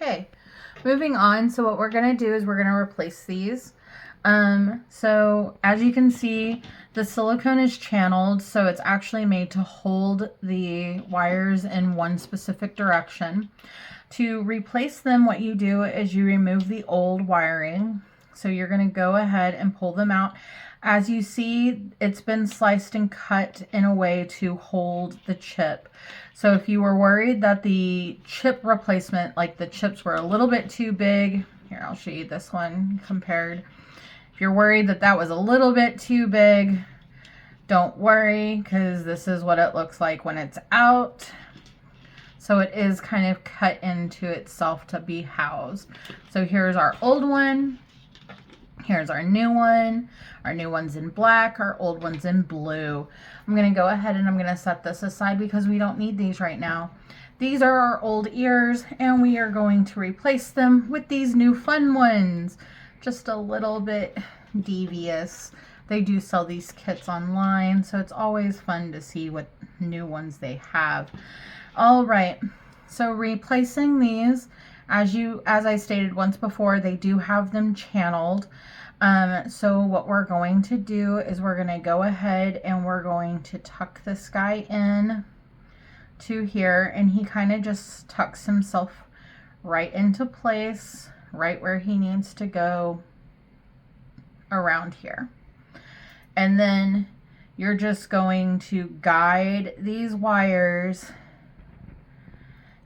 Okay, moving on. So what we're going to do is we're going to replace these. So as you can see, the silicone is channeled, so it's actually made to hold the wires in one specific direction. To replace them, what you do is you remove the old wiring. So you're going to go ahead and pull them out. As you see, it's been sliced and cut in a way to hold the chip. So if you were worried that the chip replacement, like the chips were a little bit too big, here, I'll show you this one compared. If you're worried that that was a little bit too big, don't worry, because this is what it looks like when it's out. So it is kind of cut into itself to be housed. So here's our old one. Here's our new one. Our new one's in black. Our old one's in blue. I'm going to go ahead and I'm going to set this aside because we don't need these right now. These are our old ears, and we are going to replace them with these new fun ones. Just a little bit devious. They do sell these kits online, so it's always fun to see what new ones they have. All right, so replacing these, as I stated once before, they do have them channeled. So what we're going to do is we're going to go ahead and we're going to tuck this guy in to here, and he kind of just tucks himself right into place, right where he needs to go around here. And then you're just going to guide these wires.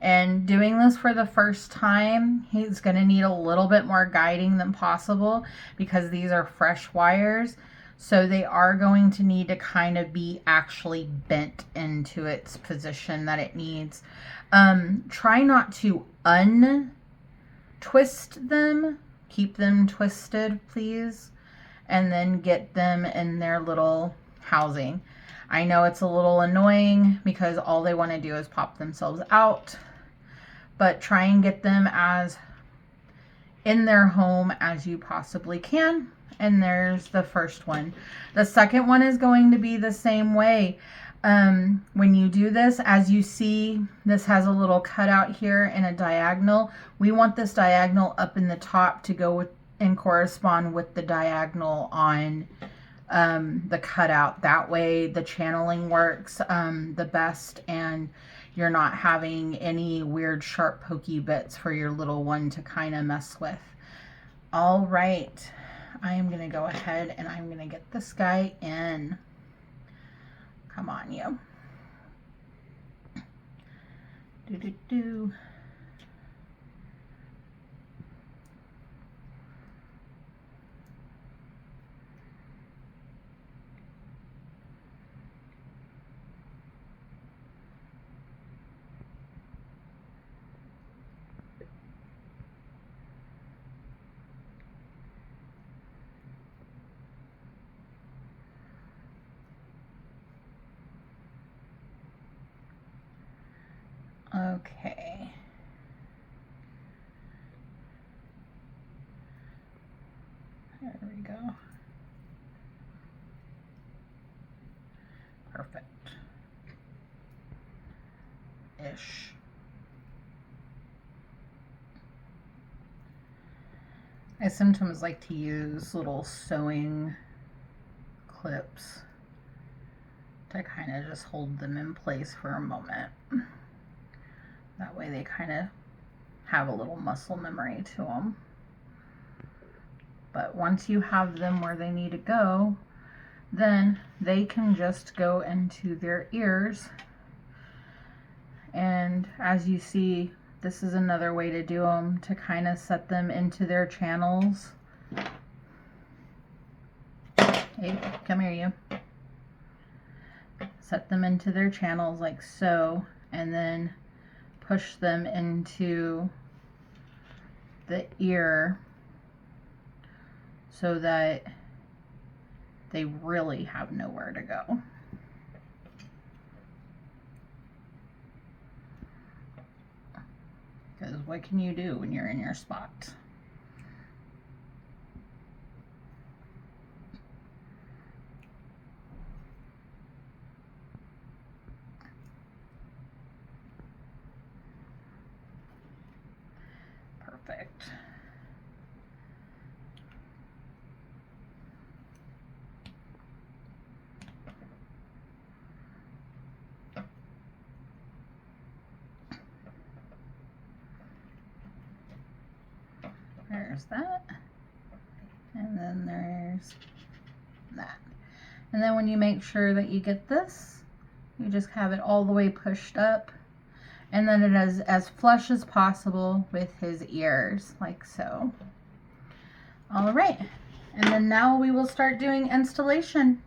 And doing this for the first time, he's going to need a little bit more guiding than possible because these are fresh wires. So they are going to need to kind of be actually bent into its position that it needs. Try not to untwist them. Keep them twisted, please. And then get them in their little housing. I know it's a little annoying because all they want to do is pop themselves out, but try and get them as in their home as you possibly can. And there's the first one. The second one is going to be the same way. When you do this, as you see, this has a little cutout here and a diagonal. We want this diagonal up in the top to go with and correspond with the diagonal on the cutout. That way the channeling works the best, and you're not having any weird sharp pokey bits for your little one to kind of mess with. All right, I am going to go ahead and I'm going to get this guy in. Come on, you. Do. Okay. There we go. Perfect. Ish. I sometimes like to use little sewing clips to kind of just hold them in place for a moment. That way they kind of have a little muscle memory to them. But once you have them where they need to go, then they can just go into their ears. And as you see, this is another way to do them, to kind of set them into their channels. Hey, come here, you. Set them into their channels like so, and then push them into the ear so that they really have nowhere to go. Because what can you do when you're in your spot? Perfect. There's that. And then there's that. And then when you make sure that you get this, you just have it all the way pushed up. And then it is as flush as possible with his ears, like so. All right. And then now we will start doing installation.